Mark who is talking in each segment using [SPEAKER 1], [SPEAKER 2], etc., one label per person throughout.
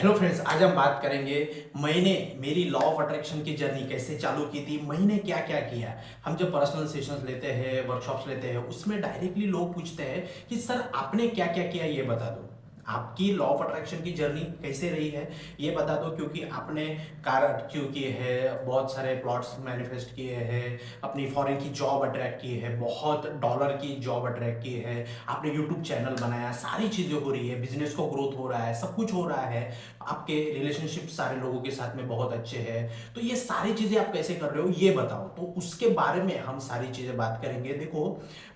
[SPEAKER 1] Hello friends, आज हम बात करेंगे मैंने मेरी लॉ ऑफ अट्रैक्शन की जर्नी कैसे चालू की थी। मैंने क्या क्या किया। हम जब पर्सनल सेशंस लेते हैं, वर्कशॉप्स लेते हैं, उसमें डायरेक्टली लोग पूछते हैं कि सर आपने क्या क्या किया, ये बता दो। आपकी लॉ ऑफ अट्रैक्शन की जर्नी कैसे रही है ये बता दो, क्योंकि आपने कार अचीव किए हैं, बहुत सारे प्लॉट्स मैनिफेस्ट किए हैं, अपनी फॉरेन की जॉब अट्रैक्ट की है, बहुत डॉलर की जॉब अट्रैक्ट की है, आपने यूट्यूब चैनल बनाया, सारी चीज़ें हो रही है, बिजनेस को ग्रोथ हो रहा है, सब कुछ हो रहा है। आपके रिलेशनशिप सारे लोगों के साथ में बहुत अच्छे हैं। तो ये सारी चीज़ें आप कैसे कर रहे हो ये बताओ। तो उसके बारे में हम सारी चीज़ें बात करेंगे। देखो,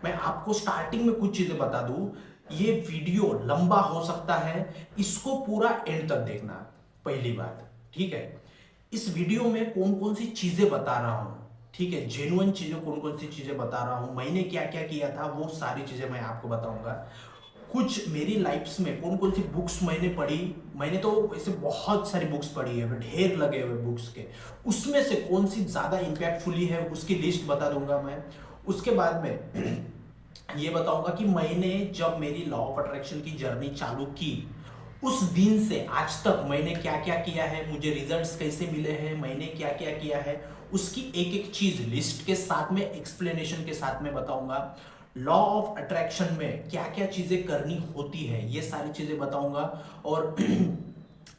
[SPEAKER 1] मैं आपको स्टार्टिंग में कुछ चीज़ें बता दूं। ये वीडियो लंबा हो सकता है, इसको पूरा एंड तक देखना। पहली बात, ठीक है। इस वीडियो में कौन कौन सी चीजें बता रहा हूं, ठीक है, जेन्युइन चीजें कौन कौन सी चीजें बता रहा हूं, मैंने क्या क्या किया था, वो सारी चीजें मैं आपको बताऊंगा। कुछ मेरी लाइफ्स में कौन कौन सी बुक्स मैंने पढ़ी। मैंने तो ऐसे बहुत सारी बुक्स पढ़ी है, ढेर लगे हुए बुक्स के। उसमें से कौन सी ज्यादा इंपैक्टफुली है उसकी लिस्ट बता दूंगा मैं। उसके बाद में ये बताऊंगा कि मैंने जब मेरी लॉ ऑफ अट्रैक्शन की जर्नी चालू की, उस दिन से आज तक मैंने क्या क्या किया है, मुझे रिजल्ट्स कैसे मिले हैं, मैंने क्या क्या किया है, उसकी एक एक चीज लिस्ट के साथ में, एक्सप्लेनेशन के साथ में बताऊंगा। लॉ ऑफ अट्रैक्शन में क्या क्या चीजें करनी होती है ये सारी चीजें बताऊंगा। और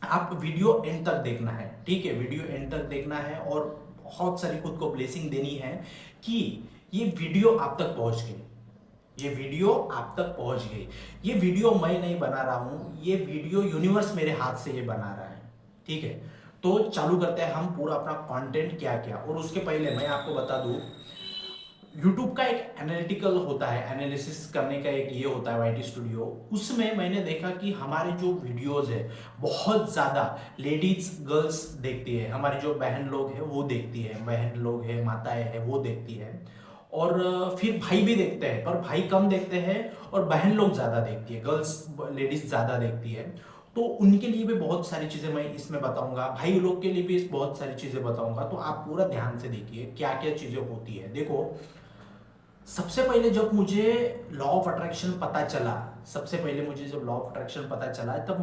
[SPEAKER 1] आप वीडियो एंड तक देखना है, ठीक है, वीडियो एंड तक देखना है। और बहुत सारी खुद को ब्लेसिंग देनी है कि ये वीडियो आप तक पहुंच गई, ये वीडियो आप तक पहुंच गई। ये वीडियो मैं नहीं बना रहा हूं, ये वीडियो यूनिवर्स मेरे हाथ से ये बना रहा है, ठीक है। तो चालू करते हैं हम पूरा अपना कंटेंट क्या क्या। और उसके पहले मैं आपको बता दूं, यूट्यूब का एक एनालिटिकल होता है, एनालिसिस करने का एक ये होता है वाईटी स्टूडियो। उसमें मैंने देखा कि हमारे जो वीडियोस है बहुत ज़्यादा लेडीज गर्ल्स देखती है, हमारी जो बहन लोग हैं वो देखती है, बहन लोग हैं, माताएं हैं, वो देखती है। और फिर भाई भी देखते हैं, पर भाई कम देखते हैं, और बहन लोग ज़्यादा देखती है, गर्ल्स लेडीज ज़्यादा देखती है। तो उनके लिए भी बहुत सारी चीज़ें मैं इसमें बताऊंगा, भाई लोग के लिए भी बहुत सारी चीज़ें बताऊंगा। तो आप पूरा ध्यान से देखिए क्या क्या चीज़ें होती है। देखो, सबसे पहले जब मुझे लॉ ऑफ अट्रैक्शन पता चला, सबसे पहले मुझे जब लॉ ऑफ अट्रैक्शन पता चला, तब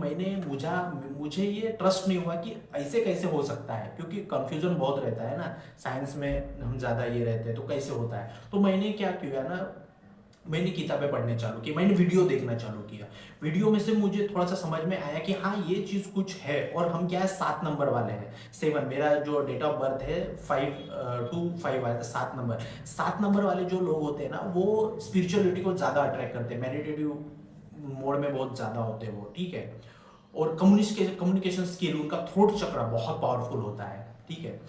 [SPEAKER 1] मुझे ये ट्रस्ट नहीं हुआ कि ऐसे कैसे हो सकता है, क्योंकि कंफ्यूजन बहुत रहता है ना, साइंस में हम ज़्यादा ये रहते हैं, तो कैसे होता है। तो मैंने क्या किया ना, मैंने किताबें पढ़ने चालू की, मैंने वीडियो देखना चालू किया। वीडियो में से मुझे थोड़ा सा समझ में आया कि हाँ ये चीज़ कुछ है। और हम क्या है, 7 नंबर वाले हैं, 7, मेरा जो डेट ऑफ बर्थ है 5 2 5 आया था, 7 नंबर। 7 नंबर वाले जो लोग होते हैं ना, वो स्पिरिचुअलिटी को ज़्यादा अट्रैक्ट करते हैं, मेडिटेटिव मोड में बहुत ज़्यादा होते हैं वो, ठीक है। और कम्युनिकेशन स्किल, उनका थ्रोट चक्र बहुत पावरफुल होता है, ठीक है।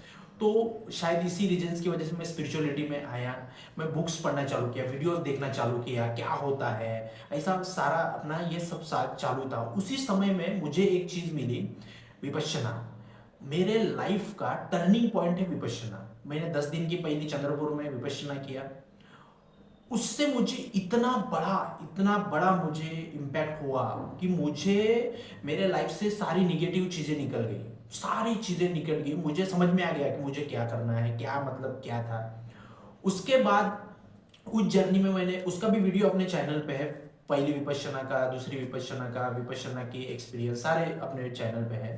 [SPEAKER 1] तो शायद इसी रीजंस की वजह से मैं स्पिरिचुअलिटी में आया। मैं बुक्स पढ़ना चालू किया, वीडियोस देखना चालू किया, क्या होता है, ऐसा सारा अपना ये सब साथ चालू था। उसी समय में मुझे एक चीज़ मिली, विपश्यना। मेरे लाइफ का टर्निंग पॉइंट है विपश्यना। मैंने 10 दिन की पहली चंद्रपुर में विपश्यना किया। उससे मुझे इतना बड़ा मुझे इम्पैक्ट हुआ कि मुझे मेरे लाइफ से सारी निगेटिव चीज़ें निकल गई, सारी चीज़ें निकल गई। मुझे समझ में आ गया कि मुझे क्या करना है, क्या मतलब क्या था। उसके बाद उस जर्नी में मैंने उसका भी वीडियो अपने चैनल पे है, पहली विपश्यना का, दूसरी विपश्यना का, विपश्यना की एक्सपीरियंस सारे अपने चैनल पे है।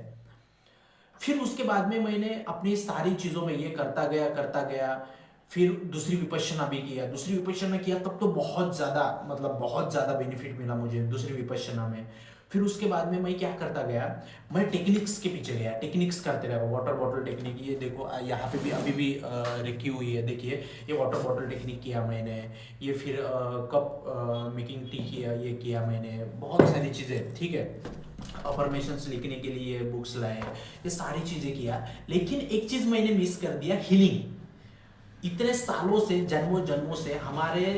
[SPEAKER 1] फिर उसके बाद में मैंने अपनी सारी चीज़ों में ये करता गया। फिर दूसरी विपश्यना भी किया, दूसरी विपश्यना किया, तब तो बहुत ज़्यादा, मतलब बहुत ज़्यादा बेनिफिट मिला मुझे दूसरी विपश्यना में। फिर उसके बाद में मैं क्या करता गया, मैं टेक्निक्स के पीछे गया, टेक्निक्स करते रहा। वाटर बॉटल टेक्निक, ये देखो यहाँ पे भी अभी भी रखी हुई है, देखिए ये वाटर बॉटल टेक्निक किया मैंने। ये फिर कप मेकिंग टी किया, ये किया मैंने, बहुत सारी चीज़ें, ठीक है। अफर्मेशंस लिखने के लिए बुक्स लाए, ये सारी चीज़ें किया। लेकिन एक चीज़ मैंने मिस कर दिया, हीलिंग। इतने सालों से, जन्मों जन्मों से हमारे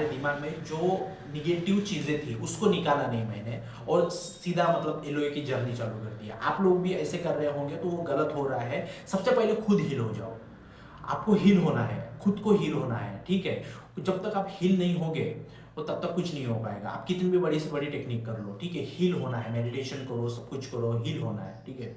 [SPEAKER 1] दिमाग में जो निगेटिव चीज़ें थी उसको निकाला नहीं मैंने, और सीधा मतलब एलओए की जर्नी चालू कर दिया। आप लोग भी ऐसे कर रहे होंगे तो वो गलत हो रहा है। सबसे पहले खुद हील हो जाओ, आपको हील होना है, खुद को हील होना है, ठीक है। जब तक आप हील नहीं होगे तो तब तक कुछ नहीं हो पाएगा। आप कितनी भी बड़ी से बड़ी टेक्निक कर लो, ठीक है, हील होना है, मेडिटेशन करो, सब कुछ करो, हील होना है, ठीक है।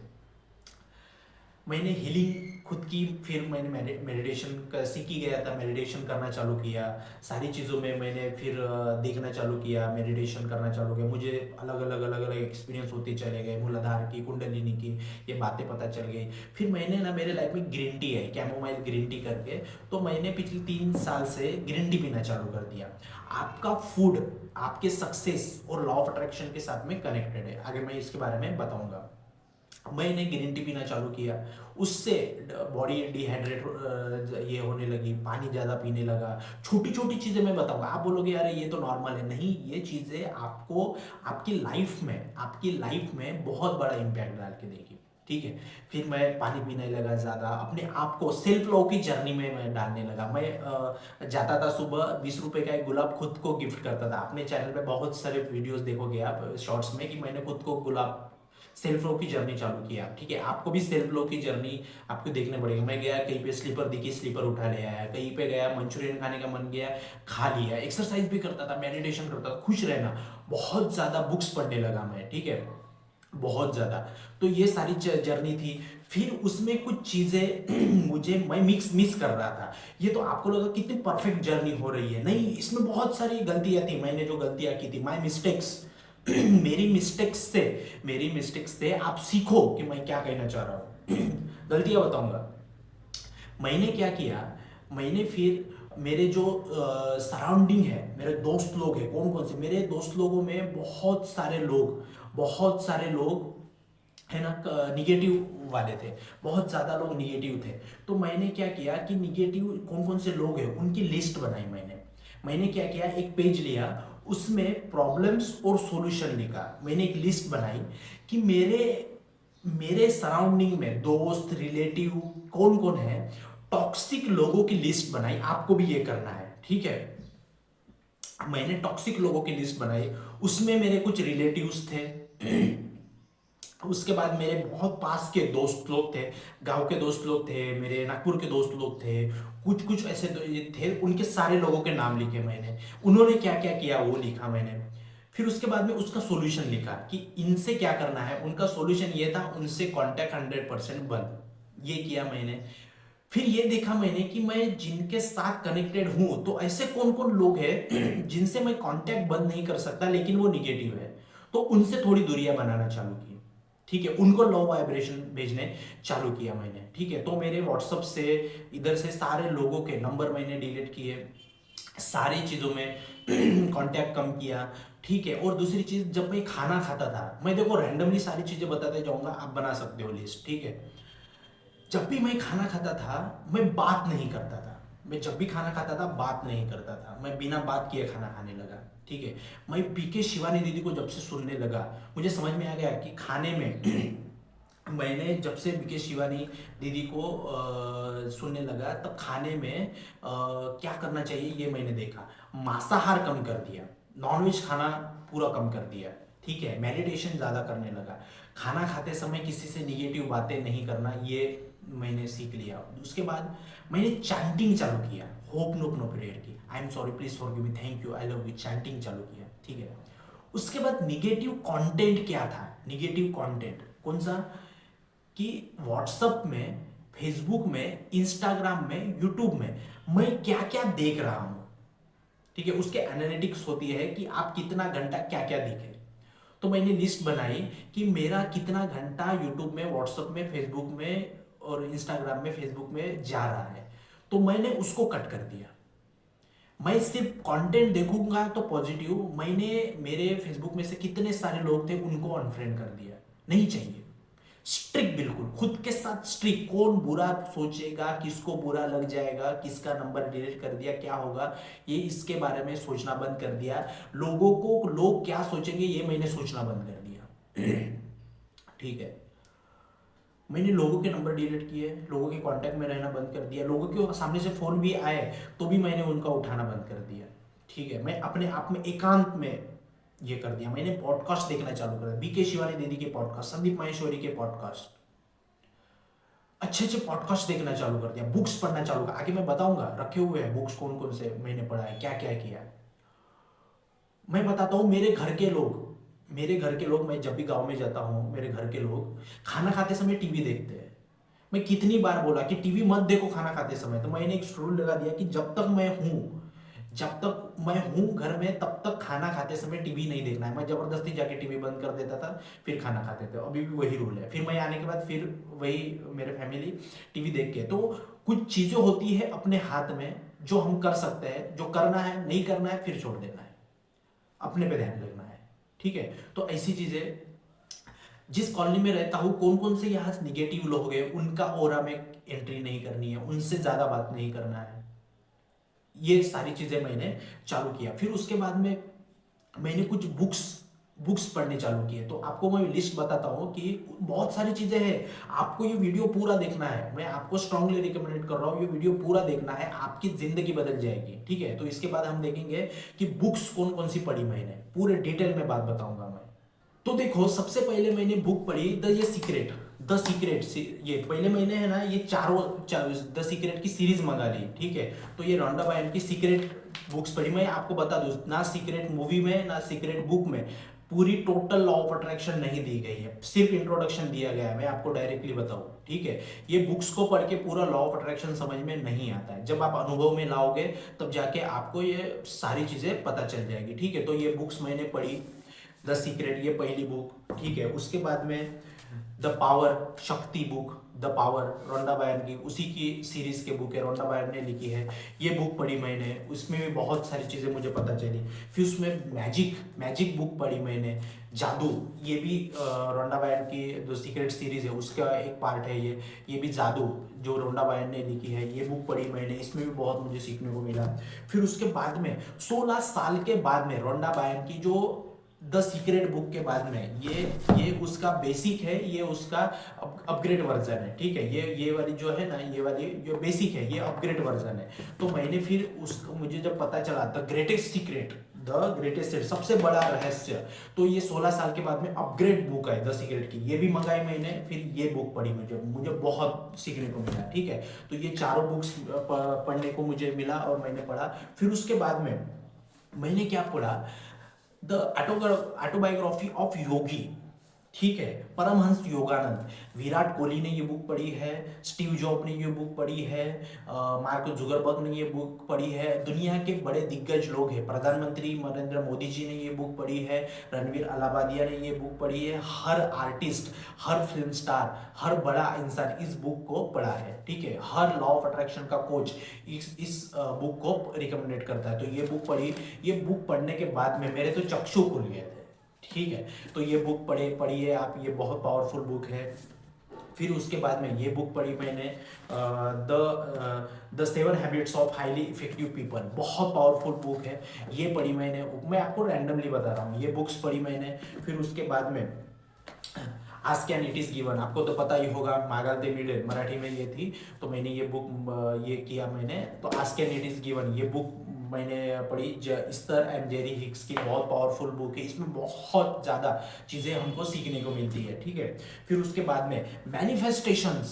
[SPEAKER 1] मैंने हीलिंग खुद की, फिर मैंने मेडिटेशन सीखी गया था, मेडिटेशन करना चालू किया। सारी चीज़ों में मैंने फिर देखना चालू किया, मेडिटेशन करना चालू किया। मुझे अलग अलग एक्सपीरियंस होते चले गए, मूलाधार की, कुंडलिनी की, ये बातें पता चल गई। फिर मैंने ना, मेरे लाइफ में ग्रीन टी है, कैमोमाइल ग्रीन टी करके, तो मैंने पिछले 3 साल से ग्रीन टी पीना चालू कर दिया। आपका फूड आपके सक्सेस और लॉ ऑफ अट्रैक्शन के साथ में कनेक्टेड है, आगे मैं इसके बारे में बताऊंगा। मैंने ग्रीन टी पीना चालू किया, उससे बॉडी डिहाइड्रेट ये होने लगी, पानी ज़्यादा पीने लगा। छोटी छोटी चीज़ें मैं बताऊंगा, आप बोलोगे यार ये तो नॉर्मल है, नहीं, ये चीज़ें आपको आपकी लाइफ में बहुत बड़ा इम्पैक्ट डाल के देगी। ठीक है। फिर मैं पानी पीने लगा ज़्यादा, अपने आप को सेल्फ लव की जर्नी में मैं डालने लगा। मैं जाता था सुबह, 20 रुपए का एक गुलाब खुद को गिफ्ट करता था। अपने चैनल पे बहुत सारे वीडियोस देखोगे आप शॉर्ट्स में, कि मैंने खुद को गुलाब, सेल्फ लो की जर्नी चालू किया। ठीक है, आपको भी सेल्फ लो की जर्नी आपको देखने पड़ेगी। मैं गया कहीं पे, स्लीपर दिखी, स्लीपर उठा ले आया, कहीं पे गया मंचूरियन खाने का मन गया, खा लिया। एक्सरसाइज भी करता था, मेडिटेशन करता था, खुश रहना, बहुत ज़्यादा बुक्स पढ़ने लगा मैं। ठीक है, बहुत ज़्यादा। तो ये सारी जर्नी थी। फिर उसमें कुछ चीज़ें मुझे, मैं मिस कर रहा था। ये तो आपको लगा कितनी परफेक्ट जर्नी हो रही है, नहीं, इसमें बहुत सारी गलतियां थी। मैंने जो गलतियां की थी, माई मिस्टेक्स मेरी मिस्टेक्स से आप सीखो कि मैं क्या कहना चाह रहा हूँ। गलतियां बताऊंगा। मैंने क्या किया, मैंने फिर मेरे जो सराउंडिंग है, मेरे दोस्त लोग हैं, कौन कौन से मेरे दोस्त लोगों में बहुत सारे लोग है ना, निगेटिव वाले थे। बहुत ज़्यादा लोग निगेटिव थे। तो मैंने क्या किया कि निगेटिव कौन कौन से लोग हैं उनकी लिस्ट बनाई। मैंने क्या किया, एक पेज लिया, उसमें प्रॉब्लम्स और सॉल्यूशन लिखा। मैंने एक लिस्ट बनाई कि मेरे मेरे सराउंडिंग में दोस्त, रिलेटिव कौन कौन है, टॉक्सिक लोगों की लिस्ट बनाई। आपको भी ये करना है, ठीक है। मैंने टॉक्सिक लोगों की लिस्ट बनाई, उसमें मेरे कुछ रिलेटिव्स थे, उसके बाद मेरे बहुत पास के दोस्त लोग थे, गांव के दोस्त लोग थे, मेरे नागपुर के दोस्त लोग थे, कुछ कुछ ऐसे ये थे। उनके सारे लोगों के नाम लिखे मैंने, उन्होंने क्या क्या किया वो लिखा मैंने। फिर उसके बाद में उसका सॉल्यूशन लिखा कि इनसे क्या करना है। उनका सॉल्यूशन ये था, उनसे कांटेक्ट 100% बंद, ये किया मैंने। फिर ये देखा मैंने कि मैं जिनके साथ कनेक्टेड हूं, तो ऐसे कौन कौन लोग हैं जिनसे मैं कांटेक्ट बंद नहीं कर सकता लेकिन वो निगेटिव है, तो उनसे थोड़ी दूरियां बनाना चालू की। ठीक है, उनको लो वाइब्रेशन भेजने चालू किया मैंने। ठीक है, तो मेरे व्हाट्सअप से, इधर से सारे लोगों के नंबर मैंने डिलीट किए, सारी चीज़ों में कांटेक्ट कम किया। ठीक है, और दूसरी चीज़, जब मैं खाना खाता था, मैं देखो रैंडमली सारी चीज़ें बताते जाऊंगा, आप बना सकते हो लिस्ट। ठीक है, जब भी मैं खाना खाता था, मैं बात नहीं करता था। मैं जब भी खाना खाता था, बात नहीं करता था, मैं बिना बात किए खाना खाने लगा। ठीक है, मैं पीके शिवानी दीदी को जब से सुनने लगा, मुझे समझ में आ गया कि खाने में मैंने जब से बीके शिवानी दीदी को सुनने लगा, तब खाने में क्या करना चाहिए ये मैंने देखा। मांसाहार कम कर दिया, नॉनवेज खाना पूरा कम कर दिया। ठीक है, मेडिटेशन ज़्यादा करने लगा, खाना खाते समय किसी से निगेटिव बातें नहीं करना, ये मैंने सीख लिया। उसके बाद मैंने चैंटिंग चालू किया, होप नो नो पीरियड की, I am sorry, please forgive me, thank you, I love you, chanting चालू किया। ठीक है, उसके बाद निगेटिव कंटेंट क्या था, निगेटिव कंटेंट कौन सा, कि व्हाट्सएप में, फेसबुक में, इंस्टाग्राम में, यूट्यूब में मैं क्या क्या देख रहा हूं। ठीक है, उसके एनालिटिक्स होती है कि आप कितना घंटा क्या क्या देखें। तो मैंने लिस्ट बनाई कि मेरा कितना घंटा यूट्यूब में, व्हाट्सएप में, फेसबुक में और इंस्टाग्राम में, फेसबुक में जा रहा है, तो मैंने उसको कट कर दिया। मैं सिर्फ कंटेंट देखूंगा तो पॉजिटिव। मैंने मेरे फेसबुक में से कितने सारे लोग थे उनको अनफ्रेंड कर दिया, नहीं चाहिए। स्ट्रिक्ट, बिल्कुल खुद के साथ स्ट्रिक्ट, कौन बुरा सोचेगा, किसको बुरा लग जाएगा, किसका नंबर डिलीट कर दिया, क्या होगा, ये इसके बारे में सोचना बंद कर दिया। लोगों को लोग क्या सोचेंगे ये मैंने सोचना बंद कर दिया। ठीक है, मैंने लोगों के नंबर डिलीट किए, लोगों के कांटेक्ट में रहना बंद कर दिया, लोगों के सामने से फोन भी आए तो भी मैंने उनका उठाना बंद कर दिया। ठीक है, मैं अपने आप में एकांत में ये कर दिया। मैंने पॉडकास्ट देखना चालू कर दिया, बीके शिवानी दीदी के पॉडकास्ट, संदीप माहेश्वरी के पॉडकास्ट, अच्छे अच्छे पॉडकास्ट देखना चालू कर दिया, बुक्स पढ़ना चालू कर, आगे मैं बताऊंगा रखे हुए हैं बुक्स कौन कौन से मैंने पढ़ा है, क्या क्या किया है। मैं बताता हूँ, मेरे घर के लोग, मैं जब भी गांव में जाता हूँ, मेरे घर के लोग खाना खाते समय टीवी देखते हैं। मैं कितनी बार बोला कि टीवी मत देखो खाना खाते समय, तो मैंने एक रूल लगा दिया कि जब तक मैं हूँ घर में तब तक खाना खाते समय टीवी नहीं देखना है। मैं जबरदस्ती जाके टीवी बंद कर देता था, फिर खाना खाते थे। अभी भी वही रूल है। फिर मैं आने के बाद फिर वही मेरे फैमिली टीवी देख के। तो कुछ चीजें होती है अपने हाथ में जो हम कर सकते हैं, जो करना है नहीं करना है फिर छोड़ देना है, अपने पे ध्यान रखना है। ठीक है, तो ऐसी चीजें, जिस कॉलोनी में रहता हूँ कौन कौन से यहाँ निगेटिव लोग हैं उनका ऑरा में एंट्री नहीं करनी है, उनसे ज्यादा बात नहीं करना है। ये सारी चीजें मैंने चालू किया। फिर उसके बाद में मैंने कुछ बुक्स बुक्स पढ़ने चालू किए। तो आपको मैं लिस्ट बताता हूँ कि बहुत सारी चीजें हैं। आपको ये वीडियो पूरा देखना है, मैं आपको स्ट्रांगली रिकमेंड कर रहा हूँ, ये वीडियो पूरा देखना है, आपकी जिंदगी बदल जाएगी। ठीक है, तो इसके बाद हम देखेंगे कि बुक्स कौन कौन सी पढ़ी मैंने, पूरे डिटेल में बात बताऊंगा मैं। तो देखो, सबसे पहले मैंने बुक पढ़ी द सीक्रेट। ये पहले मैंने है ना ये द सीक्रेट की सीरीज मंगा ली। ठीक है, तो ये रोंडा बायर्न की सीक्रेट बुक्स पढ़ी। मैं आपको बता दूं, ना सीक्रेट मूवी में ना सीक्रेट बुक में पूरी टोटल लॉ ऑफ अट्रैक्शन नहीं दी गई है, सिर्फ इंट्रोडक्शन दिया गया है। मैं आपको डायरेक्टली बताऊं, ठीक है, ये बुक्स को पढ़ के पूरा लॉ ऑफ अट्रैक्शन समझ में नहीं आता है। जब आप अनुभव में लाओगे तब जाके आपको ये सारी चीजें पता चल जाएगी। ठीक है, तो ये बुक्स मैंने पढ़ी, द सीक्रेट ये पहली बुक। ठीक है, उसके बाद में द पावर, शक्ति book, the power Rhonda Byrne की, उसी की सीरीज के बुक है, रोंडा बायर्न ने लिखी है। ये बुक पढ़ी मैंने, उसमें भी बहुत सारी चीज़ें मुझे पता चली। फिर उसमें मैजिक बुक पढ़ी मैंने, जादू, ये भी रोंडा बायर्न की जो सीक्रेट सीरीज है उसका एक पार्ट है ये भी जादू जो रोंडा बायर्न ने लिखी है, ये बुक पढ़ी मैंने, इसमें भी बहुत मुझे सीखने को मिला। फिर उसके बाद में 16 साल के बाद में रोंडा बायर्न की जो द सीक्रेट बुक के बाद में ये उसका बेसिक है, ये उसका अपग्रेड वर्जन है। ठीक है, ये वाली जो है ना, ये वाली जो बेसिक है ये अपग्रेड वर्जन है। तो मैंने फिर उसको, मुझे जब पता चला द ग्रेटेस्ट सबसे बड़ा रहस्य, तो ये 16 साल के बाद में अपग्रेड बुक है द सीक्रेट की, ये भी मंगाई मैंने। फिर ये बुक पढ़ी, मुझे बहुत सीखने को मिला। ठीक है, तो ये चारों बुक्स पढ़ने को मुझे मिला और मैंने पढ़ा। फिर उसके बाद में मैंने क्या पढ़ा, द ऑटोबायोग्राफी ऑफ योगी। ठीक है, परमहंस योगानंद। विराट कोहली ने ये बुक पढ़ी है, स्टीव जॉब ने ये बुक पढ़ी है, मार्क जुगरबर्ग ने ये बुक पढ़ी है, दुनिया के बड़े दिग्गज लोग हैं, प्रधानमंत्री नरेंद्र मोदी जी ने ये बुक पढ़ी है, रणवीर अलाहाबादिया ने ये बुक पढ़ी है। हर आर्टिस्ट, हर फिल्म स्टार, हर बड़ा इंसान इस बुक को पढ़ा है। ठीक है, हर लॉ ऑफ अट्रैक्शन का कोच इस बुक को रिकमेंडेड करता है। तो ये बुक पढ़ी, ये बुक पढ़ने के बाद में मेरे तो चक्षु खुल गए थे। ठीक है, तो ये बुक पढ़िए आप, ये बहुत पावरफुल बुक है। फिर उसके बाद में ये बुक पढ़ी मैंने, the 7 habits of highly effective people, बहुत पावरफुल बुक है, ये पढ़ी मैंने। मैं आपको रैंडमली बता रहा हूँ, ये बुक्स पढ़ी मैंने। फिर उसके बाद में ask and it is given, आपको तो पता ही होगा, मागाल दे मिले मराठी में ये थी, तो मैंने ये बुक ये किया मैंने। तो ask and it is given ये बुक मैंने पढ़ी, इस्तर एंड जेरी हिक्स की, बहुत पावरफुल बुक है, इसमें बहुत ज़्यादा चीज़ें हमको सीखने को मिलती है। ठीक है, फिर उसके बाद में मैनिफेस्टेशन,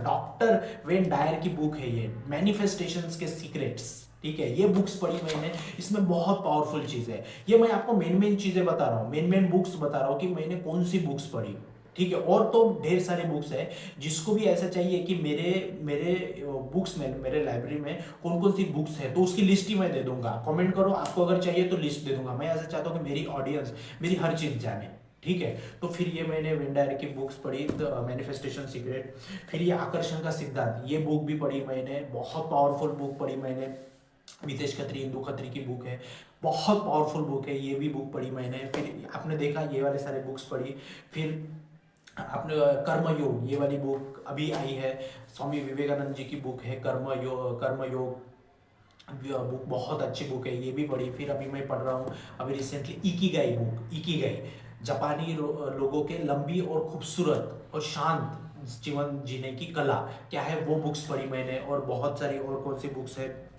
[SPEAKER 1] डॉक्टर वेन डायर की बुक है ये, मैनिफेस्टेशंस के सीक्रेट्स। ठीक है, ये बुक्स पढ़ी मैंने, इसमें बहुत पावरफुल चीज़ है। ये मैं आपको मेन चीज़ें बता रहा हूँ, मेन बुक्स बता रहा हूँ कि मैंने कौन सी बुक्स पढ़ी। ठीक है, और तो ढेर सारे बुक्स है, जिसको भी ऐसा चाहिए कि मेरे मेरे बुक्स में, मेरे लाइब्रेरी में कौन कौन सी बुक्स है, तो उसकी लिस्ट ही मैं दे दूंगा। कमेंट करो, आपको अगर चाहिए तो लिस्ट दे दूंगा। मैं ऐसा चाहता हूँ कि मेरी ऑडियंस मेरी हर चीज़ जाने। ठीक है, तो फिर ये मैंने वेन डायर की बुक्स पढ़ी, द मैनिफेस्टेशन सीक्रेट। फिर ये आकर्षण का सिद्धांत, ये बुक भी पढ़ी मैंने, बहुत पावरफुल बुक पढ़ी मैंने। मितेश खत्री, इंदु खत्री की बुक है, बहुत पावरफुल बुक है, ये भी बुक पढ़ी मैंने। फिर आपने देखा ये वाले सारे बुक्स पढ़ी। फिर आपने कर्मयोग, ये वाली बुक अभी आई है, स्वामी विवेकानंद जी की बुक है, कर्मयोग बुक, बहुत अच्छी बुक है, ये भी पढ़ी। फिर अभी मैं पढ़ रहा हूँ अभी रिसेंटली इकिगाई बुक, इकिगाई जापानी लोगों के लंबी और खूबसूरत और शांत जीवन जीने की कला क्या है, वो बुक्स पढ़ी मैंने। और बहुत सारी और कौन सी बुक्स है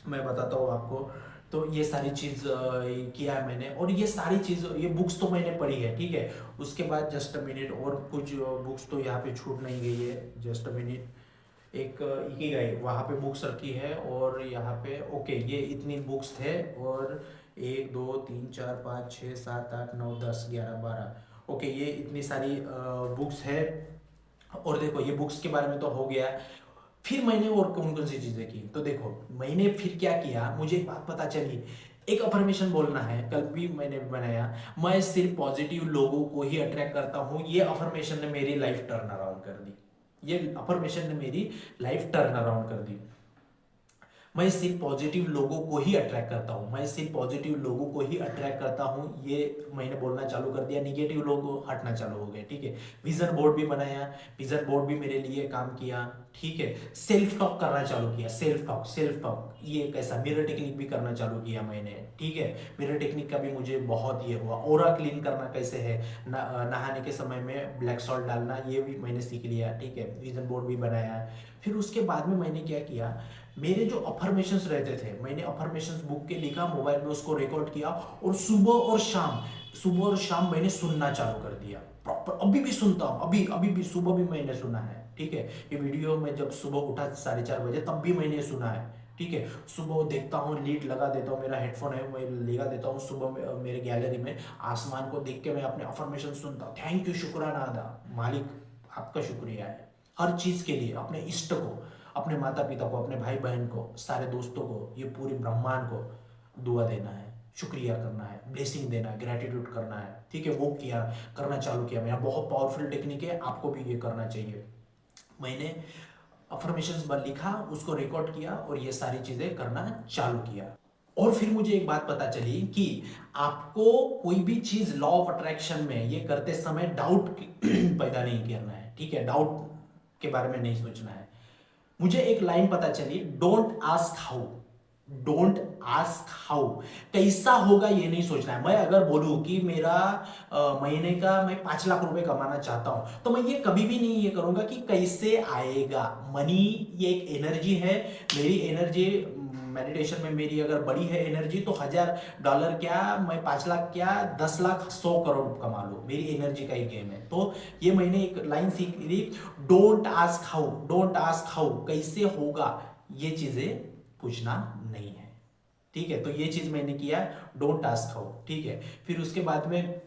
[SPEAKER 1] मैं बताता हूँ आपको। तो ये सारी चीज़ किया है मैंने, और ये सारी चीज़, ये बुक्स तो मैंने पढ़ी है। ठीक है, उसके बाद जस्ट अ मिनट, और कुछ बुक्स तो यहाँ पे छूट नहीं गई है, जस्ट अ मिनट। एक इकिगाई वहाँ पे बुक्स रखी है, और यहाँ पे ओके, ये इतनी बुक्स थे, और 1 2 3 4 5 6 7 8 9 10 11 12, ओके, ये इतनी सारी बुक्स है। और देखो ये बुक्स के बारे में तो हो गया। फिर मैंने और कौन कौन सी चीजें की, तो देखो मैंने फिर क्या किया, मुझे एक बात पता चली, एक अफर्मेशन बोलना है, कल भी मैंने बनाया, मैं सिर्फ पॉजिटिव लोगों को ही अट्रैक्ट करता हूं। ये अफर्मेशन ने मेरी लाइफ टर्न अराउंड कर दी, ये अफर्मेशन ने मेरी लाइफ टर्न अराउंड कर दी। मैं सिर्फ पॉजिटिव लोगों को ही अट्रैक्ट करता हूँ, मैं सिर्फ पॉजिटिव लोगों को ही अट्रैक्ट करता हूँ, ये मैंने बोलना चालू कर दिया। निगेटिव लोग हटना चालू हो गए, ठीक है। विजन बोर्ड भी बनाया, विजन बोर्ड भी मेरे लिए काम किया, ठीक है। सेल्फ टॉक करना चालू किया, सेल्फ टॉक, सेल्फ टॉक ये कैसा, मिरर टेक्निक भी करना चालू किया मैंने, ठीक है। मिरर टेक्निक का भी मुझे बहुत ये हुआ। ओरा क्लीन करना कैसे है, नहाने के समय में ब्लैक सॉल्ट डालना, ये भी मैंने सीख लिया, ठीक है। विजन बोर्ड भी बनाया। फिर उसके बाद में मैंने क्या किया, मेरे जो अफर्मेशंस रहते थे, मैंने अफर्मेशंस बुक के लिखा, मोबाइल में उसको रिकॉर्ड किया, और सुबह और शाम मैंने सुनना चालू कर दिया प्रॉपर। अभी भी सुनता हूँ, अभी अभी भी सुबह भी मैंने सुना है, ठीक है। ये वीडियो में जब सुबह उठा 4:30 बजे तब भी मैंने सुना है, ठीक है। सुबह देखता हूँ, लीड लगा देता हूँ, मेरा हेडफोन है, मैं लगा देता हूँ सुबह में, मेरे गैलरी में आसमान को देख के मैं अपने अफर्मेशन सुनता हूँ। थैंक यू, शुक्राना अदा, मालिक आपका शुक्रिया है हर चीज के लिए, अपने इष्ट को, अपने माता पिता को, अपने भाई बहन को, सारे दोस्तों को, ये पूरे ब्रह्मांड को दुआ देना है, शुक्रिया करना है, ब्लेसिंग देना है, ग्रेटिट्यूड करना है, ठीक है। वो किया, करना चालू किया। मेरा बहुत पावरफुल टेक्निक है, आपको भी ये करना चाहिए। मैंने अफर्मेशंस पर लिखा, उसको रिकॉर्ड किया, और ये सारी चीजें करना चालू किया। और फिर मुझे एक बात पता चली कि आपको कोई भी चीज लॉ ऑफ अट्रैक्शन में ये करते समय डाउट पैदा नहीं करना है, ठीक है। डाउट के बारे में नहीं सोचना है। मुझे एक लाइन पता चली, don't ask how, don't ask how, कैसा होगा ये नहीं सोचना है। मैं अगर बोलूं कि मेरा महीने का मैं 5 लाख रुपए कमाना चाहता हूं, तो मैं ये कभी भी नहीं ये करूंगा कि कैसे आएगा। मनी ये एक एनर्जी है, मेरी एनर्जी मेडिटेशन में मेरी अगर बड़ी है एनर्जी, तो $1000 क्या, मैं 5 लाख क्या, 10 लाख 100 करोड़ कमा लो, मेरी एनर्जी का ही गेम है। तो ये मैंने एक लाइन सीख ली, don't ask how, don't ask how, कैसे होगा, ये चीजें पूछना नहीं है, ठीक है। तो ये चीज मैंने किया, डोंट आस्क हाउ, ठीक है। फिर उसके बाद में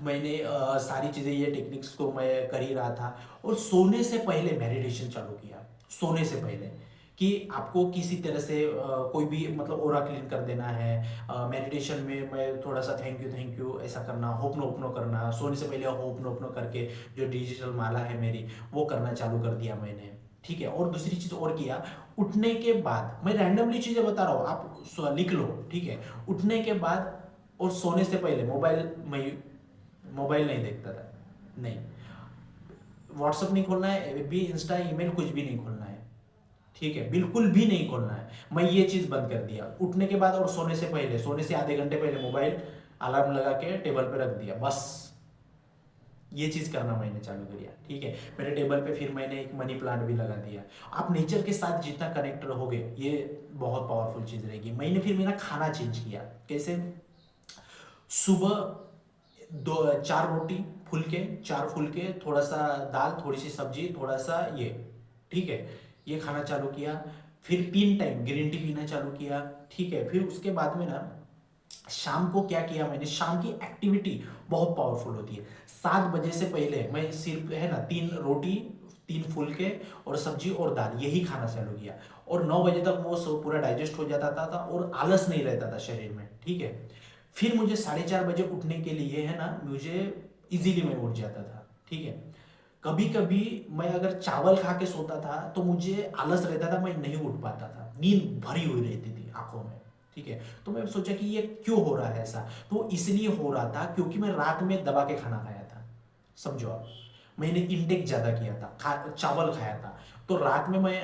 [SPEAKER 1] मैंने सारी चीजें, ये टेक्निक्स को मैं कर ही रहा था। और सोने से पहले मेडिटेशन चालू किया, सोने से पहले, कि आपको किसी तरह से कोई भी मतलब ओरा क्लीन कर देना है। मेडिटेशन में मैं थोड़ा सा थैंक यू ऐसा करना, होपनो करना, सोने से पहले होपनो करके जो डिजिटल माला है मेरी, वो करना चालू कर दिया मैंने, ठीक है। और दूसरी चीज और किया, उठने के बाद, मैं रैंडमली चीजें बता रहा हूँ, आप लिख लो, ठीक है। उठने के बाद और सोने से पहले मोबाइल नहीं देखता था, नहीं, व्हाट्सएप नहीं खोलना है, भी इंस्टा ईमेल कुछ भी नहीं खोलना है, ठीक है, बिल्कुल भी नहीं खोलना है। मैं ये चीज बंद कर दिया उठने के बाद, और सोने से पहले, सोने से आधे घंटे पहले मोबाइल अलार्म लगा के टेबल पे रख दिया, बस ये चीज करना मैंने चालू किया, ठीक है। मेरे टेबल पे फिर मैंने एक मनी प्लांट भी लगा दिया। आप नेचर के साथ जितना कनेक्ट रहोगे, ये बहुत पावरफुल चीज रहेगी। मैंने फिर मेरा खाना चेंज किया, कैसे, सुबह 4 रोटी फुलके, 4 फुलके, थोड़ा सा दाल, थोड़ी सी सब्जी, थोड़ा सा ये, ठीक है, ये खाना चालू किया। फिर 3 टाइम ग्रीन टी पीना चालू किया, ठीक है। फिर उसके बाद में ना शाम को क्या किया मैंने, शाम की एक्टिविटी बहुत पावरफुल होती है। 7 बजे से पहले मैं सिर्फ है ना 3 रोटी, 3 फुलके और सब्जी और दाल, यही खाना चालू किया। और 9 बजे तक वो सब पूरा डाइजेस्ट हो जाता था और आलस नहीं रहता था शरीर में, ठीक है। फिर मुझे 4:30 बजे उठने के लिए है ना, मुझे इजीली मैं उठ जाता था, ठीक है। कभी कभी मैं अगर चावल खा के सोता था तो मुझे आलस रहता था, मैं नहीं उठ पाता था, नींद भरी हुई रहती थी आंखों में, ठीक है। तो मैं सोचा कि ये क्यों हो रहा है ऐसा, तो इसलिए हो रहा था क्योंकि मैं रात में दबा के खाना खाया था, समझो आप, मैंने इंटेक ज्यादा किया था, चावल खाया था। तो रात में मैं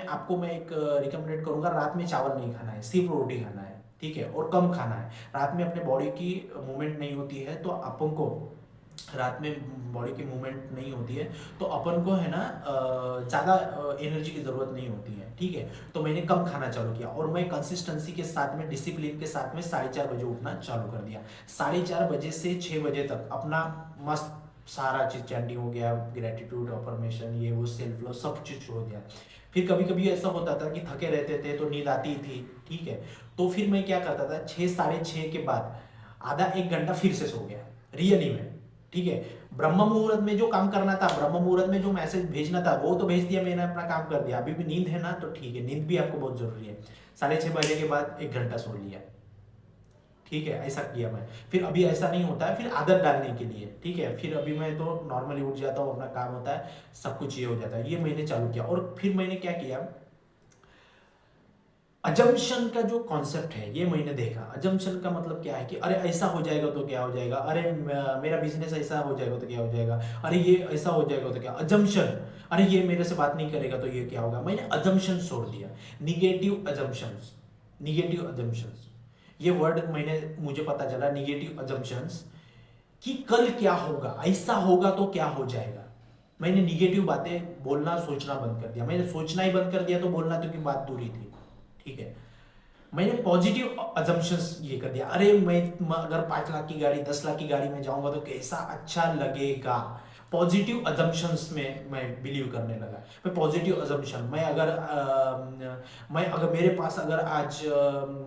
[SPEAKER 1] एक रिकमेंडेड करूंगा, रात में चावल नहीं खाना है, सिर्फ रोटी खाना है, ठीक है, और कम खाना है। रात में अपने बॉडी की मूवमेंट नहीं होती है, तो अपन को रात में बॉडी की मूवमेंट नहीं होती है, तो अपन को है ना ज़्यादा एनर्जी की ज़रूरत नहीं होती है, ठीक है। तो मैंने कम खाना चालू किया, और मैं कंसिस्टेंसी के साथ में, डिसिप्लिन के साथ में 4:30 बजे उठना चालू कर दिया। 4:30 बजे से 6 बजे तक अपना मस्त सारा चीज़, चैंटिंग हो गया, ग्रेटिट्यूड, अफर्मेशन, ये वो, सेल्फ लव, सब चीज़ हो गया। फिर कभी कभी ऐसा होता था कि थके रहते थे तो नींद आती थी, ठीक है। तो फिर मैं क्या करता था, 6, 6:30 के बाद आधा 1 घंटा फिर से सो गया, रियली में ठीक है। ब्रह्म मुहूर्त में जो काम करना था, ब्रह्म मुहूर्त में जो मैसेज भेजना था वो तो भेज दिया, मैंने अपना काम कर दिया। अभी भी नींद है ना, तो ठीक है, नींद भी आपको बहुत जरूरी है। 6:30 बजे के बाद 1 घंटा सो लिया, ठीक है, ऐसा किया मैं। फिर अभी ऐसा नहीं होता है, फिर आदत डालने के लिए, ठीक है, फिर अभी मैं तो नॉर्मली उठ जाता हूँ, अपना काम होता है, सब कुछ ये हो जाता है। ये मैंने चालू किया। और फिर मैंने क्या किया, अजम्पशन का जो कॉन्सेप्ट है ये मैंने देखा। अजम्पशन का मतलब क्या है कि अरे ऐसा हो जाएगा तो क्या हो जाएगा, अरे मेरा बिजनेस ऐसा हो जाएगा तो क्या हो जाएगा, अरे ये ऐसा हो जाएगा तो क्या, अजम्पशन, अरे ये मेरे से बात नहीं करेगा तो ये क्या होगा। मैंने अजम्पशन छोड़ दिया, निगेटिव अजम्पशंस, निगेटिव अजम्पशंस, ये वर्ड मैंने, मुझे पता चला निगेटिव अजम्पशंस, कि कल क्या होगा, ऐसा होगा तो क्या हो जाएगा। मैंने निगेटिव बातें बोलना सोचना बंद कर दिया। मैंने सोचना ही बंद कर दिया तो बोलना तो की बात दूरी थी, ठीक है। मैंने पॉजिटिव अजम्पशंस ये कर दिया, अरे मैं अगर 5 लाख की गाड़ी 10 लाख की गाड़ी में जाऊंगा तो कैसा अच्छा लगेगा। पॉजिटिव अजम्पशंस में मैं बिलीव करने लगा। मैं पॉजिटिव अजम्पशन, मैं अगर मेरे पास अगर आज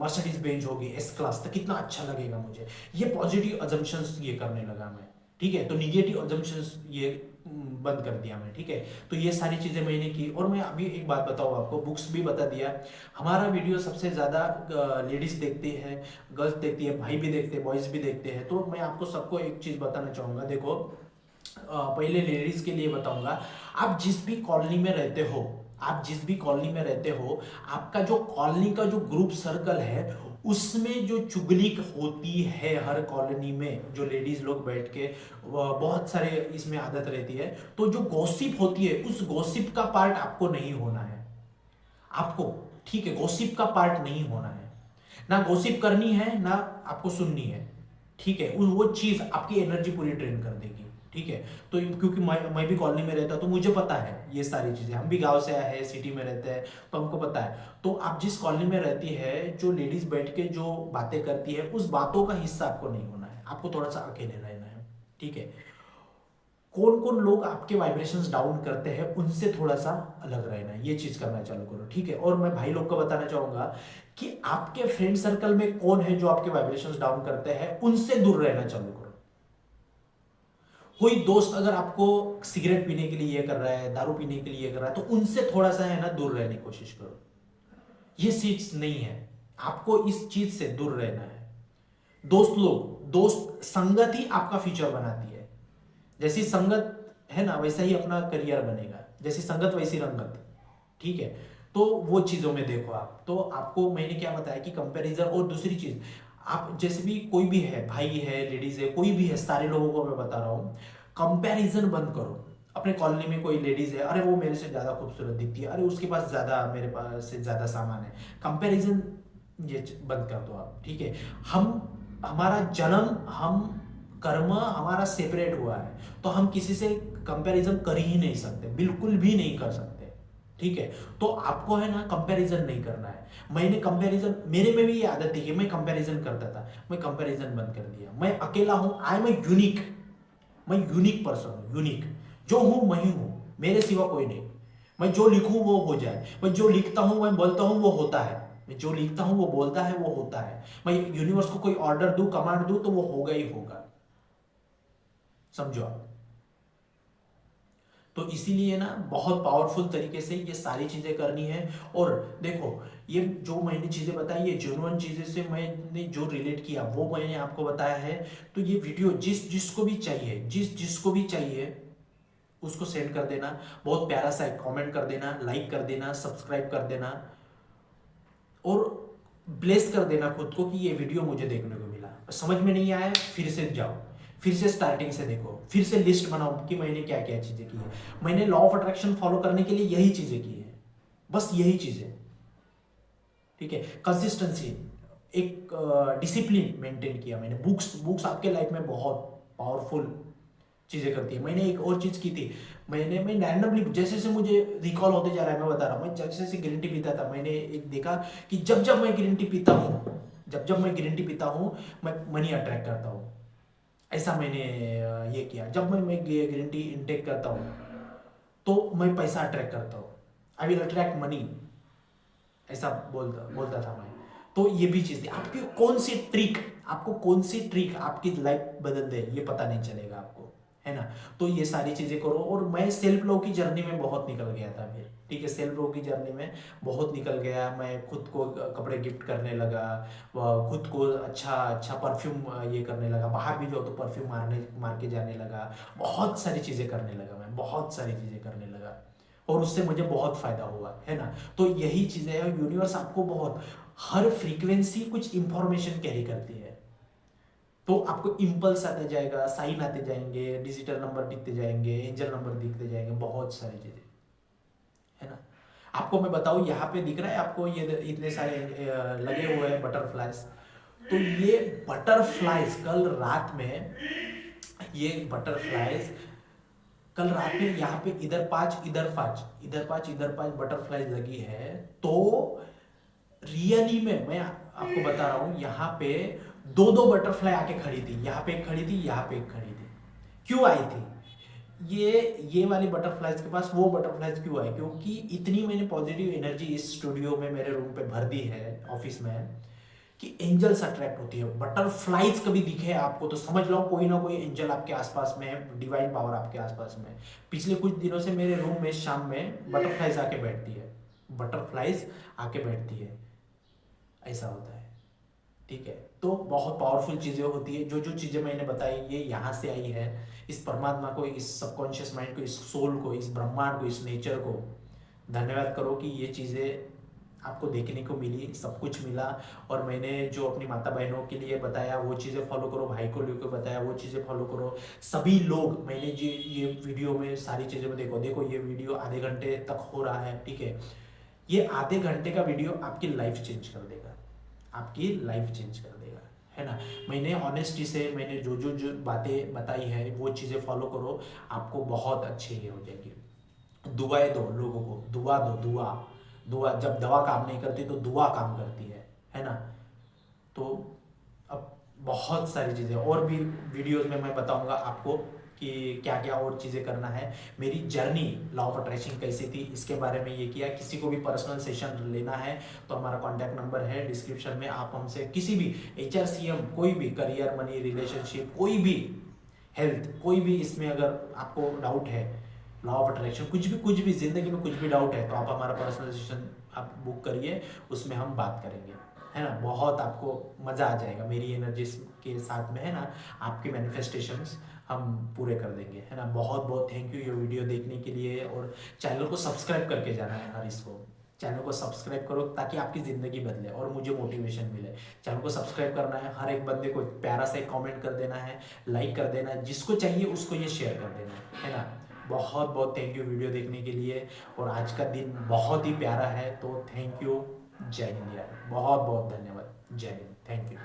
[SPEAKER 1] मर्सिडीज बेंज होगी एस क्लास तो कितना अच्छा लगेगा मुझे। ये पॉजिटिव अजम्पशंस ये करने लगा मैं, ठीक है। तो निगेटिव अजम्पशंस ये बंद कर दिया मैं, ठीक है। तो ये सारी चीजें मैंने की। और मैं अभी एक बात बताऊँ आपको, बुक्स भी बता दिया। हमारा वीडियो सबसे ज़्यादा लेडीज़ देखती है, गर्ल्स देखती है, भाई भी देखते हैं, बॉयज़ भी देखते हैं। तो मैं आपको सबको एक चीज़ बताना चाहूँगा। देखो, पहले लेडीज़ के लिए बताऊँगा, आप जिस भी कॉलोनी में रहते हो, आप जिस भी कॉलोनी में रहते हो, आपका जो कॉलोनी का जो ग्रुप सर्कल है, उसमें जो चुगली होती है हर कॉलोनी में, जो लेडीज लोग बैठ के, बहुत सारे इसमें आदत रहती है, तो जो गॉसिप होती है उस गॉसिप का पार्ट आपको नहीं होना है, आपको, ठीक है, गॉसिप का पार्ट नहीं होना है। ना गॉसिप करनी है ना आपको सुननी है, ठीक है। वो चीज आपकी एनर्जी पूरी ड्रेन कर देगी, ठीक है। तो क्योंकि मैं भी कॉलोनी में रहता हूं तो मुझे पता है ये सारी चीजें। हम भी गांव से आए हैं, सिटी में रहते हैं, तो हमको पता है। तो आप जिस कॉलोनी में रहती है, जो लेडीज बैठ के जो बातें करती है, उस बातों का हिस्सा आपको नहीं होना है, आपको थोड़ा सा अकेले रहना है, ठीक है। कौन कौन लोग आपके वाइब्रेशंस डाउन करते हैं उनसे थोड़ा सा अलग रहना है, ये चीज करना चालू करो, ठीक है। और मैं भाई लोग को बताना चाहूंगा कि आपके फ्रेंड सर्कल में कौन है जो आपके वाइब्रेशंस डाउन करते हैं, उनसे दूर रहना चालू करो। कोई दोस्त अगर आपको सिगरेट पीने के लिए ये कर रहा है, दारू पीने के लिए ये कर रहा है, तो उनसे थोड़ा सा है ना दूर रहने की कोशिश करो। ये चीज नहीं है, आपको इस चीज से दूर रहना है। दोस्त संगत ही आपका फ्यूचर बनाती है। जैसी संगत है ना वैसा ही अपना करियर बनेगा, जैसी संगत वैसी रंगत, ठीक है। तो वो चीजों में देखो आप। तो आपको मैंने क्या बताया कि कंपैरिजन। और दूसरी चीज, आप जैसे भी कोई भी है, भाई है, लेडीज है, कोई भी है, सारे लोगों को मैं बता रहा हूं, कंपैरिजन बंद करो। अपने कॉलोनी में कोई लेडीज है, अरे वो मेरे से ज्यादा खूबसूरत दिखती है, अरे उसके पास ज्यादा, मेरे पास से ज्यादा सामान है, कंपैरिजन ये बंद कर दो आप, ठीक है। हमारा जन्म, हम कर्म हमारा सेपरेट हुआ है, तो हम किसी से कंपैरिजन कर ही नहीं सकते, बिल्कुल भी नहीं कर सकते, ठीक है। तो आपको है ना कंपैरिजन नहीं करना है। मैंने कंपैरिजन, मेरे में भी ये आदत थी कि मैं कंपैरिजन करता था, मैं कंपैरिजन बंद कर दिया। मैं अकेला हूं, आई एम यूनिक, मैं यूनिक पर्सन हूं, यूनिक, जो हूं मैं ही हूं, मेरे सिवा कोई नहीं। मैं जो लिखूं वो हो जाए, मैं जो लिखता हूं मैं बोलता हूं वो होता है, मैं जो लिखता हूं वो बोलता है वो होता है। मैं यूनिवर्स को कोई ऑर्डर दूं, कमांड दूं, तो वो होगा ही होगा, समझो आप। तो इसीलिए ना बहुत पावरफुल तरीके से ये सारी चीजें करनी है। और देखो, ये जो मैंने चीजें बताई, ये जेन्युइन चीजें से मैंने जो रिलेट किया वो मैंने आपको बताया है। तो ये वीडियो जिसको भी चाहिए, जिसको भी चाहिए उसको सेंड कर देना। बहुत प्यारा सा कमेंट कर देना, लाइक कर देना, सब्सक्राइब कर देना, और ब्लेस कर देना खुद को कि ये वीडियो मुझे देखने को मिला। समझ में नहीं आया, फिर से जाओ, फिर से स्टार्टिंग से देखो, फिर से लिस्ट बनाओ कि मैंने क्या क्या चीजें की है। मैंने लॉ ऑफ अट्रैक्शन फॉलो करने के लिए यही चीजें की है, बस यही चीजें, ठीक है। कंसिस्टेंसी, एक डिसिप्लिन मेंटेन किया मैंने। बुक्स आपके लाइफ में बहुत पावरफुल चीजें करती है। मैंने एक और चीज की थी, मैं रैंडमली, जैसे जैसे मुझे रिकॉल होते जा रहा है, मैं बता रहा हूँ, मैं जैसे जैसे ग्रीन टी पीता था, मैंने एक देखा कि जब जब मैं ग्रीन टी पीता हूँ, मैं मनी अट्रैक्ट करता हूँ। ऐसा मैंने ये किया। जब मैं ग्रीन टी इनटेक करता हूँ तो मैं पैसा अट्रैक्ट करता हूँ, आई विल अट्रैक्ट मनी, ऐसा बोलता बोलता था मैं। तो ये भी चीज थी। आपकी कौन सी ट्रिक आपको कौन सी ट्रिक आपकी लाइफ बदल दे ये पता नहीं चलेगा आपको, है ना। तो ये सारी चीजें करो। और मैं सेल्फ लव की जर्नी में बहुत निकल गया था फिर, ठीक है, सेल्फ लव की जर्नी में बहुत निकल गया। मैं खुद को कपड़े गिफ्ट करने लगा, खुद को अच्छा अच्छा परफ्यूम ये करने लगा, बाहर भी जाओ तो परफ्यूम मार के जाने लगा, बहुत सारी चीजें करने लगा, मैं बहुत सारी चीजें करने लगा, और उससे मुझे बहुत फायदा हुआ, है ना। तो यही चीजें है, यूनिवर्स आपको बहुत, हर फ्रीक्वेंसी कुछ इंफॉर्मेशन कैरी करती है। तो आपको इम्पल्स आते जाएगा, साइन आते जाएंगे, डिजिटल नंबर दिखते जाएंगे, एंजल नंबर दिखते जाएंगे, बहुत सारी चीजें, है ना। आपको मैं बताऊं, यहाँ पे दिख रहा है आपको ये इतने सारे लगे हुए हैं बटरफ्लाइज। तो ये बटरफ्लाइज कल रात में, ये बटरफ्लाइज कल रात में यहाँ पे इधर पांच इधर पांच इधर पांच इधर पांच बटरफ्लाइज लगी है। तो रियली में मैं आपको बता रहा हूं, यहाँ पे दो दो बटरफ्लाई आके खड़ी थी, यहाँ पे एक खड़ी थी, यहाँ पे एक खड़ी थी। क्यों आई थी ये वाली बटरफ्लाइज के पास, वो बटरफ्लाइज क्यों आई? क्योंकि इतनी मैंने पॉजिटिव एनर्जी इस स्टूडियो में, मेरे रूम पे भर दी है, ऑफिस में, कि एंजल्स अट्रैक्ट होती है। बटरफ्लाइज कभी दिखे आपको तो समझ लो कोई ना कोई एंजल आपके आसपास में है, डिवाइन पावर आपके आसपास में। पिछले कुछ दिनों से मेरे रूम में शाम में बटरफ्लाइज आके बैठती है, बटरफ्लाइज आके बैठती है, ऐसा होता है, ठीक है। तो बहुत पावरफुल चीजें होती है, जो जो चीजें मैंने बताई ये यहाँ से आई है, इस परमात्मा को, इस सबकॉन्शियस माइंड को, इस सोल को, इस ब्रह्मांड को, इस नेचर को धन्यवाद करो कि ये चीजें आपको देखने को मिली, सब कुछ मिला। और मैंने जो अपनी माता बहनों के लिए बताया वो चीज़ें फॉलो करो, भाई को लेकर बताया वो चीज़ें फॉलो करो। सभी लोग, मैंने जो ये वीडियो में सारी चीज़ें में देखो ये वीडियो आधे घंटे तक हो रहा है, ठीक है। ये आधे घंटे का वीडियो आपकी लाइफ चेंज कर देगा, आपकी लाइफ चेंज कर देगा, है ना। मैंने ऑनेस्टी से मैंने जो बातें बताई है वो चीज़ें फॉलो करो, आपको बहुत अच्छे ये हो जाएगी। दुआएं दो लोगों को, दुआ दो, दुआ दुआ, जब दवा काम नहीं करती तो दुआ काम करती है ना। तो अब बहुत सारी चीज़ें और भी वीडियोस में मैं बताऊंगा आपको कि क्या क्या और चीज़ें करना है। मेरी जर्नी लॉ ऑफ अट्रैक्शन कैसी थी इसके बारे में ये किया। किसी को भी पर्सनल सेशन लेना है तो हमारा कॉन्टैक्ट नंबर है डिस्क्रिप्शन में, आप हमसे किसी भी HRCM, कोई भी करियर, मनी, रिलेशनशिप, कोई भी हेल्थ, कोई भी इसमें अगर आपको डाउट है, लॉ ऑफ अट्रैक्शन, कुछ भी जिंदगी में कुछ भी डाउट है तो आप हमारा पर्सनल सेशन आप बुक करिए, उसमें हम बात करेंगे, है ना। बहुत आपको मज़ा आ जाएगा मेरी एनर्जी के साथ में, है ना। आपके मैनिफेस्टेशंस हम पूरे कर देंगे, है ना। बहुत बहुत थैंक यू ये वीडियो देखने के लिए, और चैनल को सब्सक्राइब करके जाना है हर इसको, चैनल को सब्सक्राइब करो ताकि आपकी ज़िंदगी बदले और मुझे मोटिवेशन मिले। चैनल को सब्सक्राइब करना है, हर एक बंदे को प्यारा सा एक कमेंट कर देना है, लाइक कर देना है, जिसको चाहिए उसको ये शेयर कर देना है ना। बहुत बहुत थैंक यू वीडियो देखने के लिए, और आज का दिन बहुत ही प्यारा है, तो थैंक यू। जय हिंद यार, बहुत बहुत धन्यवाद। जय हिंद, थैंक यू।